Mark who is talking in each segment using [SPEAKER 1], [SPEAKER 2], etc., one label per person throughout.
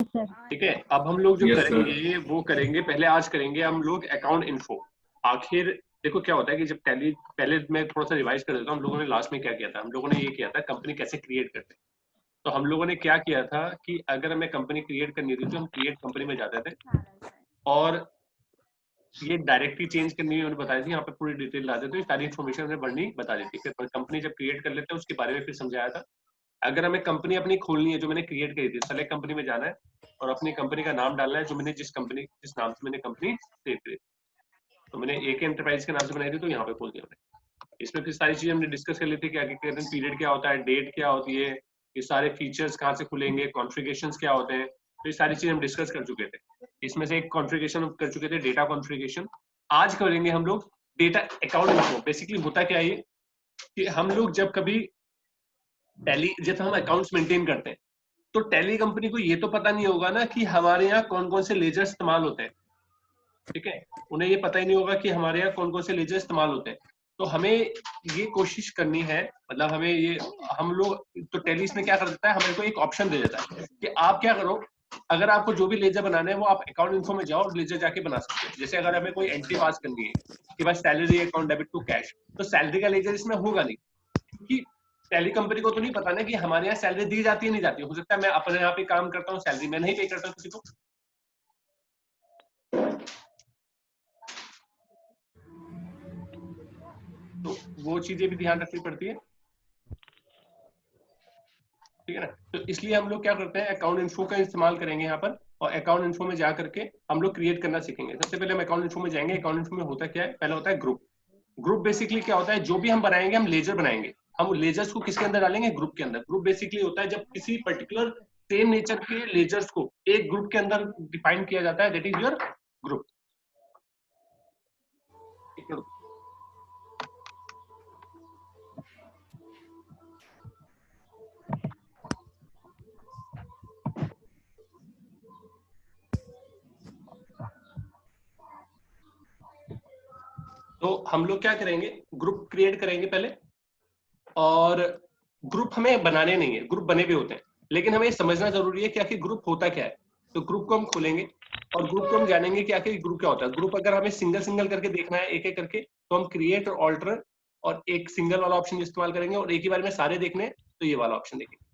[SPEAKER 1] ठीक है। अब हम लोग जो
[SPEAKER 2] Yes, sir.
[SPEAKER 1] करेंगे वो करेंगे, पहले आज करेंगे हम लोग अकाउंट इन्फो। आखिर देखो क्या होता है कि जब टैली, पहले मैं थोड़ा सा रिवाइज कर देता हूँ। हम लोगों ने लास्ट में क्या किया था, हम लोगों ने ये किया था कंपनी कैसे क्रिएट करते हैं। तो हम लोगों ने क्या किया था कि अगर हमें कंपनी क्रिएट करनी थी तो हम क्रिएट कंपनी में जाते थे और ये डायरेक्टली चेंज करनी है उन्होंने बताई थी, यहाँ पे पूरी डिटेल ला देते, तो सारी इन्फॉर्मेशन उन्हें बढ़नी बता देती। फिर कंपनी जब क्रिएट कर लेते हैं उसके बारे में फिर समझाया था। अगर हमें कंपनी अपनी खोलनी है जो मैंने क्रिएट करी थी, सेलेक्ट कंपनी में जाना है और अपनी कंपनी का नाम डालना है जो मैंने जिस नाम से मैंने कंपनी क्रिएट करी। तो मैंने एक एंटरप्राइज के नाम से बनाई थी, तो यहाँ पे खोल दिया मैंने। इसमें फिर सारी चीजें हमने डिस्कस कर ली थी कि आगे पीरियड क्या होता है, डेट क्या होती है, ये सारे फीचर्स कहाँ से खुलेंगे, कॉन्फ़िगरेशंस क्या होते हैं, तो ये सारी चीजें हम डिस्कस कर चुके थे। इसमें से एक कॉन्फ़िगरेशन कर चुके थे, डेटा कॉन्फ़िगरेशन। आज करेंगे हम लोग डेटा अकाउंट इन्फो। बेसिकली होता क्या है कि हम लोग जब कभी टैली, जब हम अकाउंट्स मेंटेन करते हैं तो टैली कंपनी को ये तो पता नहीं होगा ना कि हमारे यहाँ कौन कौन से लेजर इस्तेमाल होते हैं। ठीक है, उन्हें ये पता ही नहीं होगा कि हमारे यहाँ कौन कौन से लेजर इस्तेमाल होते हैं। तो हमें ये कोशिश करनी है, मतलब हमें ये, हम लोग तो टैली इसमें क्या कर देता है, हमें को एक ऑप्शन दे देता है कि आप क्या करो, अगर आपको जो भी लेजर बनाना है वो आप अकाउंट इन्फो में जाओ और लेजर जाके बना सकते हैं। जैसे अगर हमें कोई एंट्री पास करनी है कि बस salary account debit to cash, तो सैलरी का लेजर इसमें होगा नहीं, क्योंकि टैली कंपनी को तो नहीं पता ना कि हमारे यहाँ सैलरी दी जाती है नहीं जाती। हो सकता है मैं अपने यहाँ पे काम करता हूँ, सैलरी मैं नहीं पे करता किसी को। तो वो चीजें भी ध्यान रखनी पड़ती है। ठीक है ना, तो इसलिए हम लोग क्या करते हैं, अकाउंट इन्फो का इस्तेमाल करेंगे यहाँ पर, और अकाउंट इन्फो में जा करके हम लोग क्रिएट करना सीखेंगे। सबसे पहले हम अकाउंट इन्फो में जाएंगे। अकाउंट इन्फो में होता क्या है, पहले होता है ग्रुप। ग्रुप बेसिकली क्या होता है, जो भी हम बनाएंगे, हम लेजर बनाएंगे, हम लेजर्स को किसके अंदर डालेंगे, ग्रुप के अंदर। ग्रुप बेसिकली होता है जब किसी पर्टिकुलर सेम नेचर के लेजर्स को एक ग्रुप के अंदर डिफाइन किया जाता है, दैट इज योर ग्रुप। तो हम लोग क्या करेंगे, ग्रुप क्रिएट करेंगे पहले। और ग्रुप हमें बनाने नहीं है, ग्रुप बने हुए होते हैं, लेकिन हमें समझना जरूरी है कि आखिर ग्रुप होता क्या है। तो ग्रुप को हम खोलेंगे और ग्रुप को हम जानेंगे कि आखिर ग्रुप क्या होता है। ग्रुप अगर हमें सिंगल सिंगल करके देखना है, एक एक करके, तो हम क्रिएट और ऑल्टर और एक सिंगल वाला ऑप्शन इस्तेमाल करेंगे। और एक ही बार में सारे देखने हैं तो ये वाला ऑप्शन देखेंगे।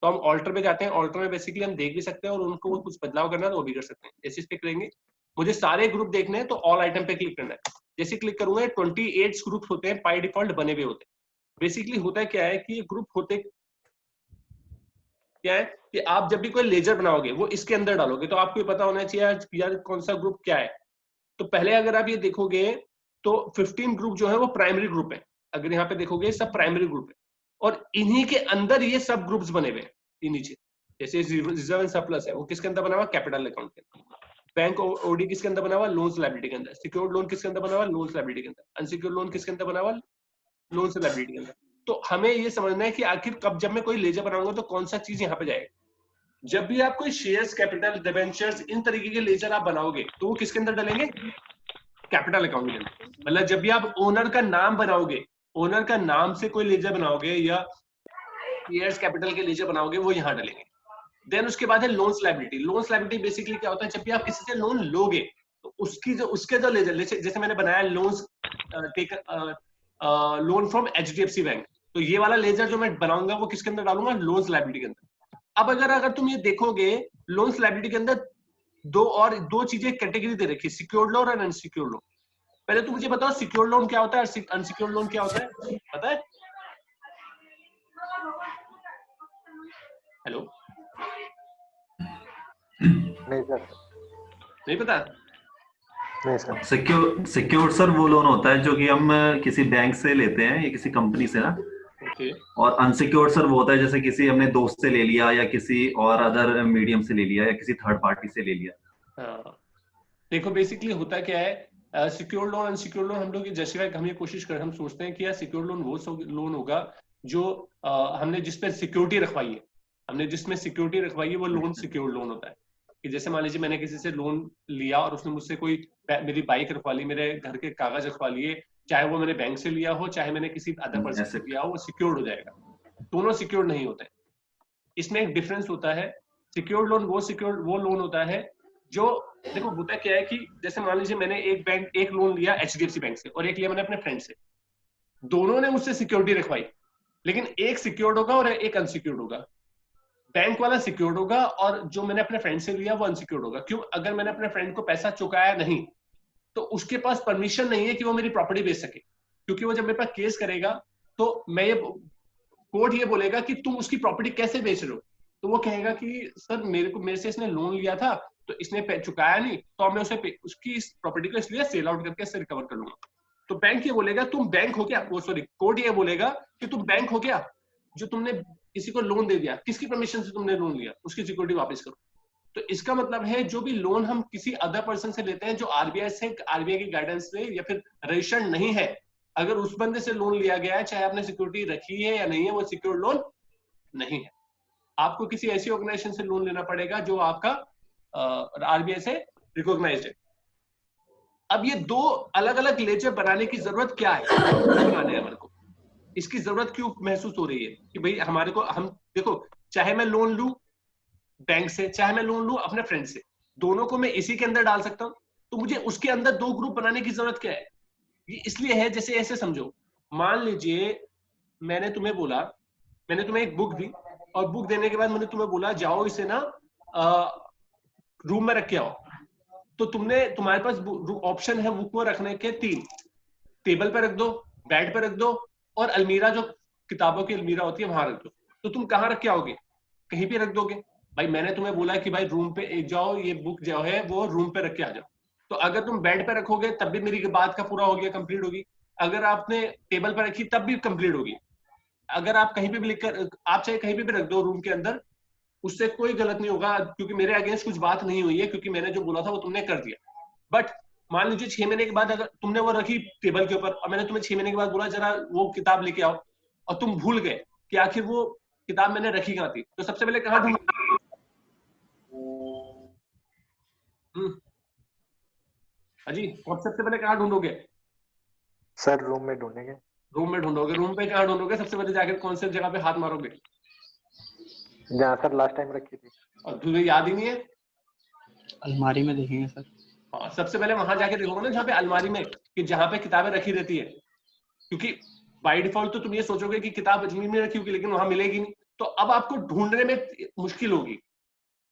[SPEAKER 1] तो हम ऑल्टर पे जाते हैं। ऑल्टर में बेसिकली हम देख भी सकते हैं और उनको कुछ बदलाव करना है तो वो भी कर सकते हैं। जैसे इस पे करेंगे, मुझे सारे ग्रुप देखने हैं तो ऑल आइटम पे क्लिक करना है। जैसे क्लिक करूंगा 28 ग्रुप होते हैं, बाय डिफॉल्ट बने हुए होते हैं। बेसिकली होता है क्या है कि ग्रुप होते क्या है कि आप जब भी कोई लेजर बनाओगे वो इसके अंदर डालोगे, तो आपको पता होना चाहिए यार कौन सा ग्रुप क्या है। तो पहले अगर आप ये देखोगे तो 15 ग्रुप जो है वो प्राइमरी ग्रुप है। अगर यहाँ पे देखोगे सब प्राइमरी ग्रुप है और इन्हीं के अंदर ये सब ग्रुप्स बने हुए हैं नीचे। जैसे रिजर्व एंड सरप्लस है, वो किसके अंदर बना हुआ, कैपिटल अकाउंट के अंदर। बैंक ओडी किसके अंदर बना हुआ, लोन्स लायबिलिटी के अंदर। सिक्योर्ड लोन किसके अंदर बना हुआ, लोन्स लायबिलिटी के अंदर। अनसिक्योर्ड लोन किसके अंदर बना हुआ, लोन से लायबिलिटी के अंदर। तो हमें ये समझना है कि आखिर कब जब मैं कोई लेजर बनाऊंगा तो कौन सा चीज यहाँ पे जाएगा। जब भी आप कोई शेयर्स, कैपिटल, डिबेंचर्स, इन तरीके के लेजर आप बनाओगे तो वो किसके अंदर डालेंगे, कैपिटल अकाउंट के अंदर। मतलब जब भी आप ओनर का नाम बनाओगे, ओनर का नाम से कोई लेजर बनाओगे या शेयर्स कैपिटल के लेजर बनाओगे, वो यहाँ डालेंगे। देन उसके बाद है loans liability. Loans liability basically क्या होता है, जब भी आप किसी से लोन लोगे तो उसके जो लेजर, जैसे मैंने बनाया loans take loan from HDFC bank, तो ये वाला लेजर जो मैं बनाऊंगा वो किसके अंदर डालूंगा, लोन्स लायबिलिटी के अंदर। अब अगर तुम ये देखोगे, लोन्स लायबिलिटी के अंदर दो चीजें कैटेगरी दे रखी है, सिक्योर्ड लोन और अनसिक्योर्ड लोन। पहले तुम मुझे बताओ सिक्योर्ड लोन क्या होता है, अनसिक्योर्ड लोन क्या होता है, पता है? हेलो,
[SPEAKER 3] नहीं सर,
[SPEAKER 1] नहीं पता?
[SPEAKER 3] नहीं सर।
[SPEAKER 2] सिक्योर सर वो लोन होता है जो कि हम किसी बैंक से लेते हैं या किसी कंपनी से ना।
[SPEAKER 1] ओके।
[SPEAKER 2] और अनसिक्योर्ड सर वो होता है जैसे किसी हमने दोस्त से ले लिया या किसी और अदर मीडियम से ले लिया या किसी थर्ड पार्टी से ले लिया।
[SPEAKER 1] हाँ, देखो बेसिकली होता क्या है, सिक्योर लोन अनसिक्योर लोन हम लोग जस्टिफाई, हम ये कोशिश कर, हम सोचते हैं कि यार सिक्योर लोन वो लोन होगा जो हमने जिसपे सिक्योरिटी रखवाई है, हमने जिसमें सिक्योरिटी रखवाई है वो लोन सिक्योर लोन होता है। कि जैसे मान लीजिए मैंने किसी से लोन लिया और उसने मुझसे कोई मेरी बाइक रखवा ली, मेरे घर के कागज रखवा लिए, चाहे वो मैंने बैंक से लिया हो चाहे मैंने किसी अदर पर्सन से
[SPEAKER 2] एसेट।
[SPEAKER 1] लिया हो, वो सिक्योर्ड हो जाएगा। दोनों सिक्योर्ड नहीं होते। इसमें एक डिफरेंस होता है सिक्योर्ड लोन वो लोन होता है जो, देखो होता क्या है कि जैसे मान लीजिए मैंने एक लोन लिया HDFC बैंक से और एक लिया मैंने अपने फ्रेंड से, दोनों ने मुझसे सिक्योरिटी रखवाई, लेकिन एक सिक्योर्ड होगा और एक अनसिक्योर्ड होगा। बैंक वाला सिक्योर्ड होगा और जो मैंने अपने फ्रेंड से लिया वो अनसिक्योर्ड होगा। क्यों? अगर मैंने अपने फ्रेंड को पैसा चुकाया नहीं तो उसके पास परमिशन नहीं है कि वो मेरी प्रॉपर्टी बेच सके, क्योंकि वो जब मेरे पास केस करेगा तो कोर्ट ये बोलेगा कि तुम उसकी प्रॉपर्टी कैसे बेच रहे हो। तो वो कहेगा कि सर मेरे से इसने लोन लिया था तो इसने चुकाया नहीं, तो मैं उसकी इस प्रॉपर्टी को इसलिए सेल आउट करके इससे रिकवर कर लूंगा। तो बैंक ये बोलेगा तुम बैंक हो क्या, वो सॉरी कोर्ट ये बोलेगा कि तुम बैंक हो क्या जो तुमने किसी को लोन दे दिया, किसकी परमिशन से तुमने लोन लिया, उसकी सिक्योरिटी वापस करो। तो इसका मतलब है जो भी लोन हम किसी अदर पर्सन से लेते हैं जो आरबीआई की गाइडेंस से या फिर रजिस्टर्ड नहीं है, अगर उस बंदे से लोन लिया गया है चाहे आपने सिक्योरिटी रखी है या नहीं है, वो सिक्योर्ड लोन नहीं है। आपको किसी ऐसी ऑर्गेनाइजेशन से लोन लेना पड़ेगा जो आपका आरबीआई से रिकॉग्नाइज्ड है। अब ये दो अलग अलग लेजर बनाने की जरूरत क्या है, बनाने हैं हमारे को, इसकी जरूरत क्यों महसूस हो रही है कि भाई हमारे को, हम देखो चाहे मैं लोन लूं बैंक से चाहे मैं लोन लूं अपने फ्रेंड से, दोनों को मैं इसी के अंदर डाल सकता हूं। तो मुझे उसके अंदर दो ग्रुप बनाने की जरूरत क्या है? ये इसलिए है, जैसे ऐसे समझो, मान लीजिए मैंने तुम्हें एक बुक दी और बुक देने के बाद मैंने तुम्हें बोला जाओ इसे ना रूम में रख के आओ। तो तुम्हारे पास ऑप्शन है बुक को रखने के 3, टेबल पे रख दो, बेड पे रख दो और अलमीरा, जो किताबों की अलमीरा होती है वहां रख दो। तो तुम कहाँ रख के आओगे? कहीं पे रख दोगे। भाई मैंने तुम्हें बोला कि भाई रूम पे जाओ, ये बुक जो है वो रूम पे रख के आ जाओ। तो अगर तुम बेड पे रखोगे तब भी मेरी बात का पूरा हो गया, कंप्लीट होगी। अगर आपने टेबल पर रखी तब भी कंप्लीट होगी। अगर आप कहीं पे भी लिखकर, आप चाहे कहीं पे भी रख दो रूम के अंदर, उससे कोई गलत नहीं होगा, क्योंकि मेरे अगेंस्ट कुछ बात नहीं हुई है, क्योंकि मैंने जो बोला था वो तुमने कर दिया। बट मान लीजिए 6 महीने के बाद अगर तुमने वो रखी टेबल के ऊपर और मैंने तुम्हें 6 महीने के बाद बोला जरा वो किताब लेके आओ, और तुम भूल गए कि आखिर वो किताब मैंने रखी कहाँ थी, तो सबसे पहले कहाँ ढूंढ? अजी सबसे पहले कहाँ ढूंढोगे?
[SPEAKER 3] सर रूम में ढूंढेंगे।
[SPEAKER 1] रूम में ढूंढोगे। रूम पे कहाँ ढूंढोगे? सबसे पहले जाकर कौन से जगह पे हाथ मारोगे?
[SPEAKER 3] जहाँ सर लास्ट टाइम रखी थी।
[SPEAKER 1] और तुझे याद ही नहीं है?
[SPEAKER 4] अलमारी में देखेंगे सर।
[SPEAKER 1] हाँ, सबसे पहले वहां जाके देखोगे ना जहाँ पे अलमारी में, कि जहाँ पे किताबें रखी रहती है, क्योंकि बाय डिफॉल्ट तो तुम ये सोचोगे कि किताब अजमेर में रखी होगी लेकिन वहां मिलेगी नहीं, तो अब आपको ढूंढने में मुश्किल होगी।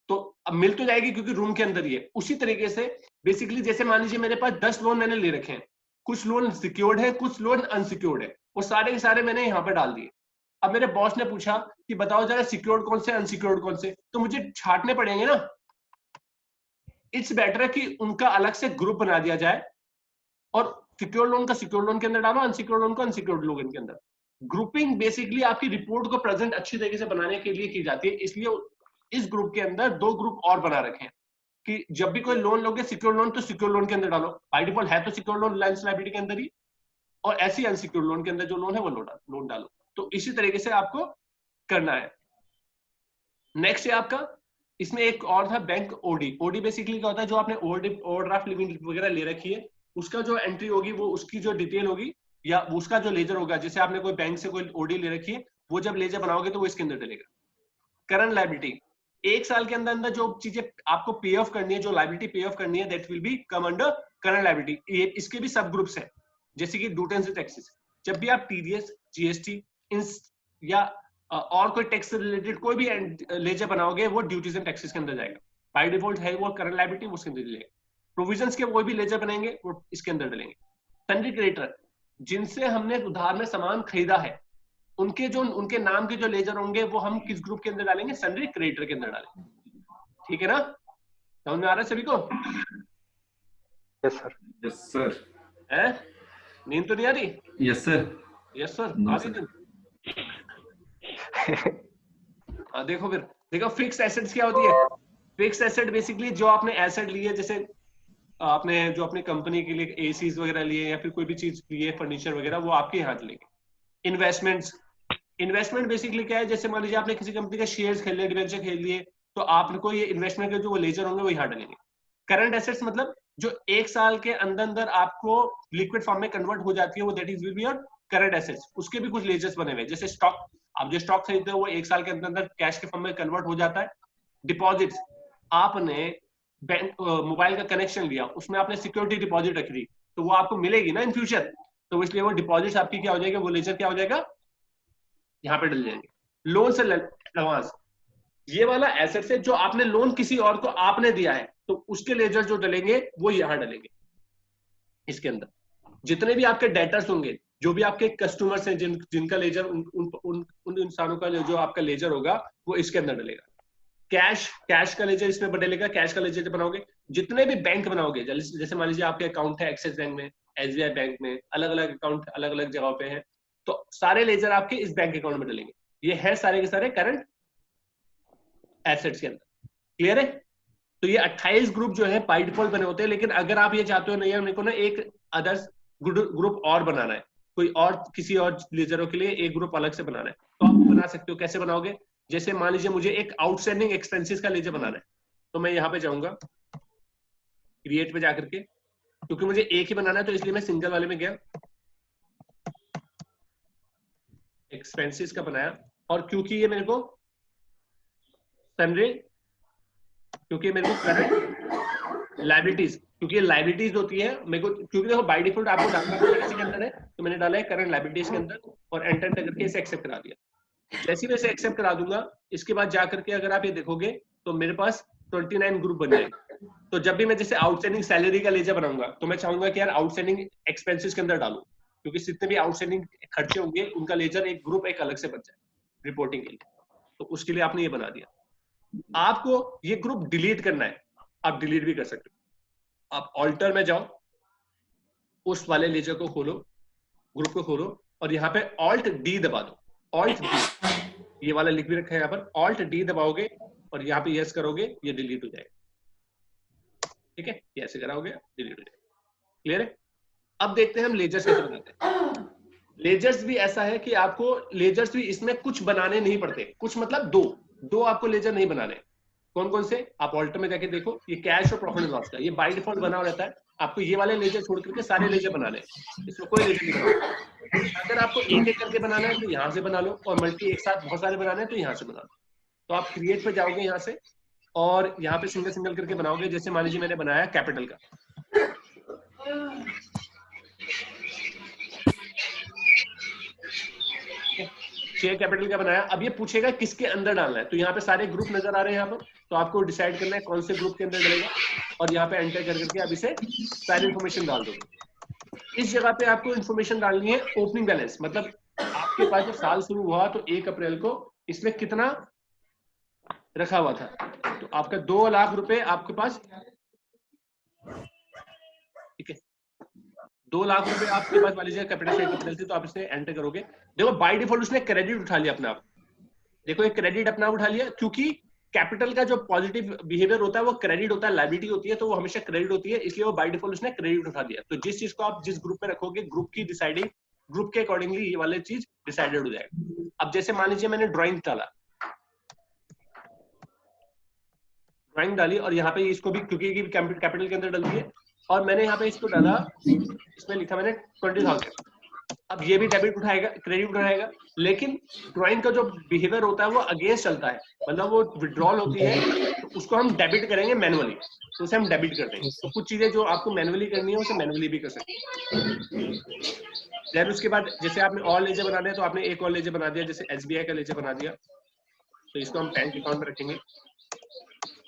[SPEAKER 1] तो अब मिल तो जाएगी क्योंकि रूम के अंदर ही है। उसी तरीके से बेसिकली जैसे मान लीजिए मेरे पास 10 लोन मैंने ले रखे हैं, कुछ लोन सिक्योर्ड है कुछ लोन अनसिक्योर्ड है, वो सारे के सारे मैंने यहाँ पे डाल दिए। अब मेरे बॉस ने पूछा कि बताओ जरा सिक्योर्ड कौन से अनसिक्योर्ड कौन से, तो मुझे छांटने पड़ेंगे ना। इट्स बेटर है कि उनका अलग से ग्रुप बना दिया जाए और सिक्योर्ड लोन का सिक्योर्ड लोन के अंदर डालो, अनसिक्योर्ड लोन को अनसिक्योर्ड लोन के अंदर। ग्रुपिंग बेसिकली आपकी रिपोर्ट को प्रेजेंट अच्छी तरीके से बनाने के लिए की जाती है, इसलिए इस ग्रुप के अंदर 2 ग्रुप और बना रखे हैं कि जब भी कोई लोन लोगे सिक्योर्ड लोन तो सिक्योर्ड लोन के अंदर डालो, बाय डिफॉल्ट है तो सिक्योर्ड लोन रिलायंस लायबिलिटी के अंदर ही, और ऐसी अनसिक्योर्ड लोन के अंदर जो लोन है वो लोन डालो। तो इसी तरीके से आपको करना है। नेक्स्ट है आपका, इसमें एक और था बैंक ओडी। ओडी बेसिकली क्या होता है, जो आपने ओवरड्राफ्ट लिमिट वगैरह ले रखी है उसका जो एंट्री होगी वो उसकी जो डिटेल होगी या उसका जो लेजर होगा, जैसे आपने कोई बैंक से कोई ओडी ले रखी है वो जब लेजर बनाओगे तो वो इसके अंदर डलेगा। करंट लायबिलिटी, 1 साल के अंदर अंदर जो चीजें आपको पे ऑफ करनी है, जो लायबिलिटी पे ऑफ करनी है, that will be come under current liability. ये इसके भी सब ग्रुप्स हैं, जैसे कि ड्यूटीज एंड टैक्सेस। जब भी आप टीडीएस, जीएसटी या और कोई टैक्स से रिलेटेड कोई भी लेजर बनाओगे वो ड्यूटीज एंड टैक्सेस के अंदर जाएगा। बाय डिफॉल्ट है वो करंट लायबिलिटी, उसके अंदर जाएगा। प्रोविजंस के कोई भी लेजर बनेंगे वो इसके अंदर डलेंगे। सन्ड्री क्रेडिटर, जिनसे हमने उधार में सामान खरीदा है उनके नाम के जो लेजर होंगे वो हम किस ग्रुप के अंदर डालेंगे? सन्ड्री क्रेडिटर के अंदर डालेंगे। ठीक है ना, समझ में आ रहा है सभी को?
[SPEAKER 3] Yes sir.
[SPEAKER 2] Yes sir.
[SPEAKER 1] है, नींद तो नहीं आ रही?
[SPEAKER 2] Yes sir.
[SPEAKER 1] Yes sir,
[SPEAKER 2] No,
[SPEAKER 1] आ रही नींद? देखो फिर देखो, फिक्स एसेट्स क्या होती है? फिक्स एसेट बेसिकली जो आपने एसेट लिए, जैसे आपने जो अपनी कंपनी के लिए एसीज वगैरह लिए या फिर कोई भी चीज लिए, फर्नीचर वगैरह, वो आपके यहाँ लेंगे। इन्वेस्टमेंट बेसिकली क्या है, जैसे मान लीजिए आपने किसी कंपनी के शेयर्स खेल लिए, डिवेंचर खेल लिए, तो आपको ये इन्वेस्टमेंट के जो वो लेजर होंगे वो यहाँ डलेंगे। करंट एसेट्स मतलब जो 1 साल के अंदर अंदर आपको लिक्विड फॉर्म में कन्वर्ट हो जाती है, वो that is will be your current assets. उसके भी कुछ लेजर्स बने हुए, जैसे स्टॉक, आप जो स्टॉक खरीदते हो वो 1 साल के अंदर अंदर कैश के फॉर्म में कन्वर्ट हो जाता है, डिपॉजिट्स, आपने बैंक मोबाइल का कनेक्शन लिया, उसमें आपने सिक्योरिटी डिपॉजिट रख दी, तो वो आपको मिलेगी ना इन फ्यूचर, तो इसलिए वो डिपॉजिट्स आपकी क्या हो जाएगी, वो लेजर क्या हो जाएगा, यहाँ पे डल जाएंगे। लोन से एडवांस, ये वाला एसेट है जो आपने लोन किसी और को आपने दिया है, तो उसके लेजर जो डलेंगे वो यहाँ डलेंगे। इसके अंदर जितने भी आपके डेटर्स होंगे, जो भी आपके कस्टमर्स हैं, जिनका लेजर उन इंसानों का जो आपका लेजर होगा वो इसके अंदर डलेगा। कैश का लेजर इसमें डलेगा, कैश का लेजर बनाओगे। जितने भी बैंक बनाओगे, जैसे मान लीजिए आपके अकाउंट है एक्सिस बैंक में, SBI बैंक में, अलग अलग अकाउंट अलग अलग जगहों पे हैं, तो सारे लेजर आपके इस बैंक अकाउंट में डलेंगे। ये है सारे के सारे करंट एसेट्स के अंदर। क्लियर है? तो ये 28 ग्रुप जो है बाय डिफॉल्ट बने होते हैं, लेकिन अगर आप ये चाहते हो नहीं है मेरे को ना एक अदर्स ग्रुप और बनाना है, कोई और किसी और लेजरों के लिए एक ग्रुप अलग से बनाना है, तो आप बना सकते हो। कैसे बनाओगे? जैसे मान लीजिए मुझे एक आउटस्टैंडिंग एक्सपेंसेस का लेजर बनाना है, तो मैं यहाँ पे जाऊंगा क्रिएट पे जाकर के, क्योंकि मुझे एक ही बनाना है तो इसलिए मैं सिंगल वाले में गया, एक्सपेंसेस का बनाया। और क्योंकि ये मेरे को सनरे, क्योंकि मेरे को करंट लायबिलिटीज, क्योंकि ये लायबिलिटीज होती है मेरे को, क्योंकि देखो बाय डिफॉल्ट आपको डालना करेंसी के अंदर है, तो मैंने डाला है करंट लायबिलिटीज के अंदर और एंटर करके इसे एक्सेप्ट करा दिया। जैसे मैं इसे एक्सेप्ट करा दूंगा, इसके बाद जाकर के अगर आप ये देखोगे तो मेरे पास 29 ग्रुप बन जाएंगे। तो जब भी मैं जैसे आउटस्टैंडिंग सैलरी का लेजर बनाऊंगा, तो मैं चाहूंगा कि यार आउटस्टैंडिंग एक्सपेंसेस के अंदर डालूं, क्योंकि जितने भी आउटस्टैंडिंग खर्चे होंगे उनका लेजर एक ग्रुप एक अलग से बन जाए रिपोर्टिंग के लिए। तो उसके लिए आपने ये बना दिया। आपको ये ग्रुप डिलीट करना है, आप डिलीट भी कर सकते हो। आप ऑल्टर में जाओ, उस वाले लेजर को खोलो, ग्रुप को खोलो और यहाँ पे ऑल्ट डी दबा दो। ऑल्ट डी, ये वाला लिख भी रखा है यहाँ पर, ऑल्ट डी दबाओगे और यहाँ पे यस करोगे, ये डिलीट हो जाएगा। ठीक है, ये ऐसे कराओगे डिलीट हो जाएगा। क्लियर है? अब देखते हैं हम लेजर्स कैसे बनाते हैं। लेजर्स भी ऐसा है कि आपको लेजर्स भी इसमें कुछ बनाने नहीं पड़ते, कुछ मतलब दो आपको लेजर नहीं बनाने। कौन कौन से? आप ऑल्टर में जाके देखो, ये कैश और प्रॉफिट एंड लॉस का, ये बाय डिफॉल्ट बना रहता है। आपको ये वाले लेजर छोड़ करके सारे लेजर बनाने हैं, इसमें कोई लेजर नहीं बनाना। अगर आपको एक एक करके बनाना है तो यहाँ से बना लो, और मल्टी एक साथ बहुत सारे बनाने हैं तो यहाँ से बना लो। तो आप क्रिएट पे जाओगे यहाँ से और यहाँ पे सिंगल सिंगल करके बनाओगे। जैसे मान लीजिए मैंने बनाया कैपिटल का, शेयर कैपिटल का बनाया। अब ये पूछेगा किसके अंदर डालना है, तो यहाँ पे सारे ग्रुप नजर आ रहे हैं यहाँ पर, तो आपको डिसाइड करना है कौन से ग्रुप के अंदर डलेगा और यहाँ पे एंटर कर करके अब इसे सारी इन्फॉर्मेशन डाल दोगे। इस जगह पे आपको इन्फॉर्मेशन डालनी है ओपनिंग बैलेंस, मतलब आपके पास जब साल शुरू हुआ तो 1 अप्रैल को इसमें कितना रखा हुआ था, तो आपका 2 लाख रुपए आपके पास, ठीक है, 2 लाख रुपए आपके पास मान लीजिए कैपिटल थी, तो आप इसे एंटर करोगे। देखो बाय डिफॉल्ट उसने क्रेडिट उठा लिया अपना आप, देखो ये क्रेडिट अपना उठा लिया, क्योंकि कैपिटल का जो पॉजिटिव बिहेवियर होता है वो क्रेडिट होता है, लायबिलिटी होती है तो वो हमेशा क्रेडिट होती है, इसलिए वो बाय डिफॉल्ट उसने क्रेडिट उठा दिया। तो जिस चीज को आप जिस ग्रुप में रखोगे, ग्रुप की डिसाइडिंग, ग्रुप के अकॉर्डिंगली ये वाले चीज डिसाइडेड हो जाएगा। अब जैसे मान लीजिए मैंने ड्राइंग डाला, ड्राइंग डाली और यहाँ पे इसको भी क्योंकि कैपिटल के अंदर डल दिए, और मैंने यहाँ पे इसको डाला, इसमें लिखा मैंने 20,000। अब ये भी डेबिट उठाएगा, क्रेडिट उठाएगा, लेकिन ड्राइंग का जो बिहेवियर होता है वो अगेंस्ट चलता है, मतलब वो विड्रॉल होती है तो उसको हम डेबिट करेंगे मैनुअली, तो उसे हम डेबिट कर देंगे। तो कुछ चीजें जो आपको मैनुअली करनी है उसे मैनुअली भी कर सकते हैं। फिर उसके बाद जैसे आपने और लेजर बना दिया, तो आपने एक और लेजर बना दिया, जैसे SBI का लेजर बना दिया, तो इसको हम बैंक अकाउंट में रखेंगे।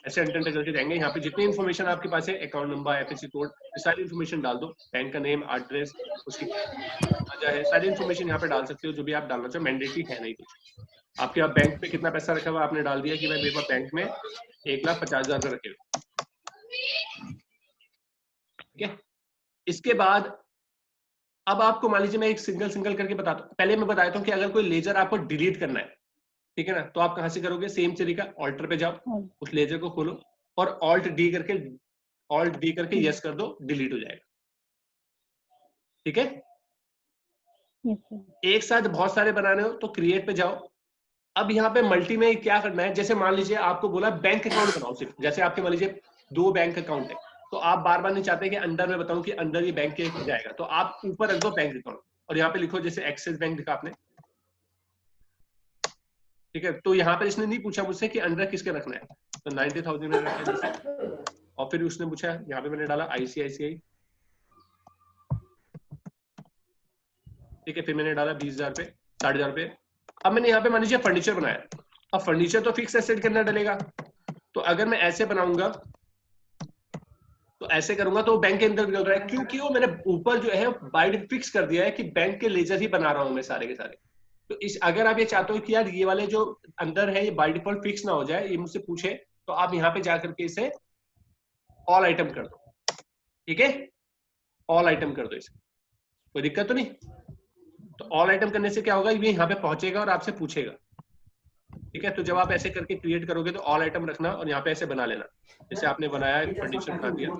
[SPEAKER 1] ऐसे एंटर करके जाएंगे, यहाँ पे जितनी इन्फॉर्मेशन आपके पास है, अकाउंट नंबर, FSC कोड, सारी इन्फॉर्मेशन डाल दो, बैंक का नेम, एड्रेस, उसकी वजह है, सारी इन्फॉर्मेशन यहाँ पे डाल सकते हो, जो भी आप डालना चाहो, मैंडेटरी है नहीं कुछ। आपके आप बैंक पे कितना पैसा रखा हुआ आपने डाल दिया कि मैं मेरे पास बैंक में 1,50,000 रखे हुए, ठीक है। इसके बाद अब आपको मान लीजिए मैं एक सिंगल सिंगल करके बताता हूँ, पहले मैं बताता हूँ कि अगर कोई लेजर आपको डिलीट करना है, ठीक है ना, तो आप कहां से करोगे? सेम तरीका, ऑल्टर पे जाओ, उस लेजर को खोलो और ऑल्ट डी करके यस कर दो, डिलीट हो जाएगा। ठीक है, एक साथ बहुत सारे बनाने हो तो क्रिएट पे जाओ। अब यहाँ पे मल्टी में क्या करना है, जैसे मान लीजिए आपको बोला बैंक अकाउंट बनाओ सिर्फ, जैसे आपके मान लीजिए 2 बैंक अकाउंट है, तो आप बार बार नहीं चाहते कि अंदर में बताऊं कि अंदर ये बैंक के जाएगा, तो आप ऊपर रख दो बैंक अकाउंट और यहाँ पे लिखो जैसे एक्सिस बैंक लिखा आपने, ठीक है। तो यहाँ पे इसने नहीं पूछा मुझसे कि अंडर किसके रखना है, तो 90,000 मैंने रखा जैसे, और फिर उसने पूछा, यहाँ पे मैंने डाला ICICI, ठीक है, फिर मैंने डाला 20,000 पे, 60,000 पे। अब मैंने यहाँ पे मान लीजिए फर्नीचर बनाया, अब फर्नीचर तो फिक्स एसेट के अंदर डलेगा, तो अगर मैं ऐसे बनाऊंगा तो ऐसे करूंगा तो बैंक के अंदर निकल रहा है, क्योंकि वो मैंने ऊपर जो है बाय फिक्स कर दिया है कि बैंक के लेजर ही बना रहा हूं मैं सारे के सारे। तो इस अगर आप ये चाहते हो कि यार ये वाले जो अंदर है ये बाय डिफॉल्ट फिक्स ना हो जाए, ये मुझसे पूछे, तो आप यहाँ पे जाकर के इसे ऑल आइटम कर दो, ठीक है, ऑल आइटम कर दो, इसे कोई दिक्कत तो नहीं। तो ऑल आइटम करने से क्या होगा, ये यहाँ पे पहुंचेगा और आपसे पूछेगा, ठीक है। तो जब आप ऐसे करके क्रिएट करोगे तो ऑल आइटम रखना और यहाँ पे ऐसे बना लेना, जैसे आपने बनाया फर्नीचर बना दिया,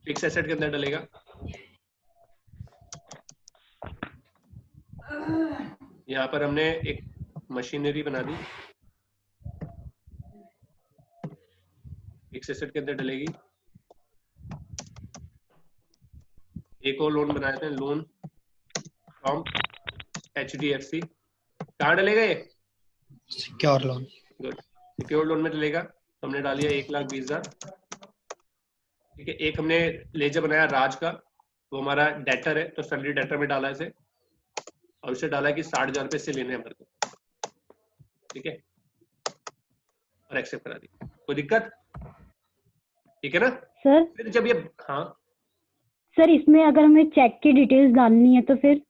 [SPEAKER 1] फिक्स एसेट के अंदर डलेगा। यहाँ पर हमने एक मशीनरी बना दी, फिक्स एसेट के अंदर डलेगी। एक और लोन बनाए थे, लोन फ्रॉम HDFC, कहाँ डलेगा ये?
[SPEAKER 4] Secure loan.
[SPEAKER 1] Good, secure loan में डलेगा। तो हमने डाल दिया 1,20,000, ठीक है। एक हमने लेजर बनाया राज का, वो हमारा डेटर है, तो सैलरी डेटर में डाला इसे, और उसे डाला कि 60,000 रुपये से लेने हैं हमारे को, ठीक है, और एक्सेप्ट करा दी। कोई दिक्कत? ठीक है ना
[SPEAKER 5] सर?
[SPEAKER 1] फिर जब ये, हाँ
[SPEAKER 5] सर इसमें अगर हमें चेक की डिटेल्स डालनी है तो फिर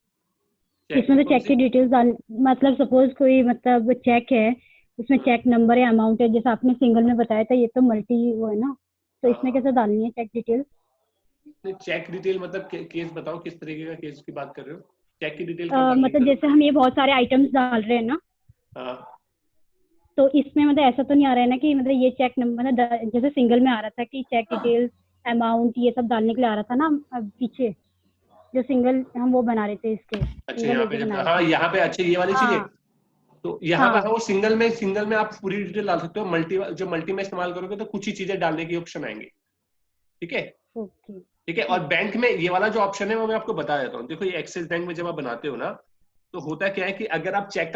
[SPEAKER 5] इसमें तो चेक की डिटेल्स डाल, मतलब सपोज कोई मतलब चेक है, उसमें चेक नंबर है, अमाउंट है, जैसे आपने सिंगल में बताया था, ये तो मल्टी वो है ना, तो इसमें कैसे डालनी है चेक डिटेल्स?
[SPEAKER 1] चेक डिटेल मतलब केस बताओ, किस तरीके का केस की बात कर रहे हो? चेक की डिटेल
[SPEAKER 5] मतलब जैसे हम ये बहुत सारे आइटम्स डाल रहे हैं ना, तो इसमें मतलब ऐसा तो नहीं आ रहा है ना कि मतलब ये चेक नंबर, मतलब जैसे सिंगल में आ रहा था कि चेक डिटेल्स, अमाउंट, ये सब डालने के लिए आ रहा था ना पीछे, जो सिंगल हम वो बना रहे थे इसके।
[SPEAKER 1] अच्छा यहाँ पे हाँ यहाँ पे अच्छे ये वाली चीजें, तो यहाँ पर वो सिंगल में आप पूरी डिटेल डाल सकते हो। जो मल्टी में इस्तेमाल करोगे तो कुछ ही चीजें डालने के ऑप्शन आएंगे, ठीक है, ठीक है। और बैंक में ये वाला जो ऑप्शन है वो मैं आपको बता देता हूँ। देखो ये एक्सिस बैंक में जब आप बनाते हो ना, तो होता क्या है कि अगर आप चेक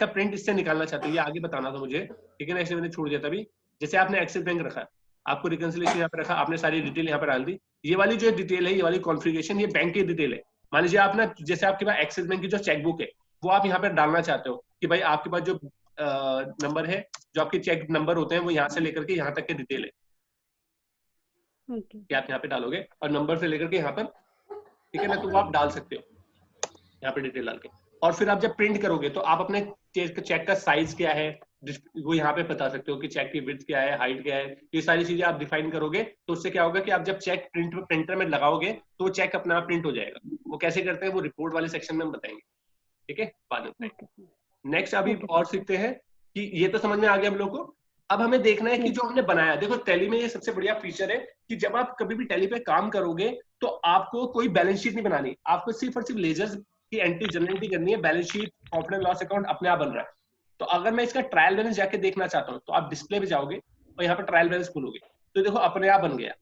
[SPEAKER 1] का प्रिंट इससे निकालना चाहते हो, ये आगे बताना था मुझे, ठीक है ना, ऐसे मैंने छोड़ दिया था अभी। जैसे आपने एक्सिस बैंक रखा, आपको रिकंसिलिएशन यहाँ पे रखा, आपने सारी डिटेल यहाँ पे डाल दी, ये वाली जो डिटेल है, ये वाली कॉन्फ़िगरेशन, ये बैंक की डिटेल है। मान लीजिए आप ना, जैसे आपके पास एक्सिस बैंक की जो चेकबुक है वो आप यहाँ पे डालना चाहते हो कि भाई आपके पास जो नंबर है, जो आपके चेक नंबर होते हैं, वो यहाँ से लेकर के यहाँ तक के डिटेल है, कि आप यहाँ पे डालोगे, और नंबर से लेकर के यहाँ पर, ठीक है ना, तो वो आप डाल सकते हो यहाँ पे डिटेल डाल के। और फिर आप जब प्रिंट करोगे तो आप अपने चेक का साइज क्या है वो यहाँ पे बता सकते हो कि चेक की विड्थ क्या है, हाइट क्या है, ये सारी चीजें आप डिफाइन करोगे। तो उससे क्या होगा कि आप जब चेक प्रिंटर में लगाओगे तो चेक अपना आप प्रिंट हो जाएगा। वो कैसे करते हैं वो रिपोर्ट वाले सेक्शन में हम बताएंगे, ठीक है, बाद में। नेक्स्ट अभी और सीखते हैं कि ये तो समझ में आ गया हम लोग को। अब हमें देखना है कि जो हमने बनाया, देखो टैली में ये सबसे बढ़िया फीचर है कि जब आप कभी भी टैली पे काम करोगे तो आपको कोई बैलेंस शीट नहीं बनानी, आपको सिर्फ और सिर्फ लेजर्स की एंट्री जनरेट करनी है। Balance sheet, profit and loss account अपने आप बन रहा है। तो अगर मैं इसका ट्रायल बैलेंस जाके देखना चाहता हूँ तो आप डिस्प्ले पे जाओगे और यहाँ पर ट्रायल बैलेंस खोलोगे तो देखो अपने आप बन गया,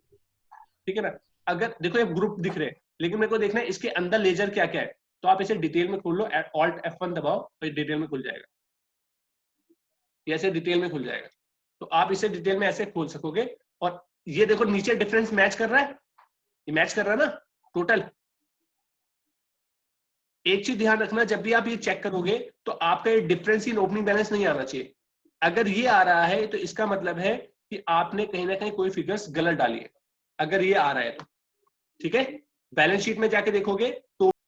[SPEAKER 1] ठीक है ना। अगर देखो ये ग्रुप दिख रहे हैं, लेकिन मेरे को देखना है इसके अंदर लेजर क्या क्या है, तो आप इसे डिटेल में खोल लो, Alt F1 दबाओ तो ये डिटेल में खुल जाएगा, ऐसे डिटेल में खुल जाएगा। तो आप इसे डिटेल में ऐसे खोल सकोगे। और ये देखो नीचे डिफरेंस मैच कर रहा है, ये मैच कर रहा है ना टोटल। एक चीज ध्यान रखना, जब भी आप ये चेक करोगे तो आपका ये डिफरेंस इन ओपनिंग बैलेंस नहीं आना चाहिए। अगर ये आ रहा है तो इसका मतलब है कि आपने कहीं ना कहीं कोई फिगर्स गलत डाली है, अगर ये आ रहा है तो, ठीक है। बैलेंस शीट में जाके देखोगे तो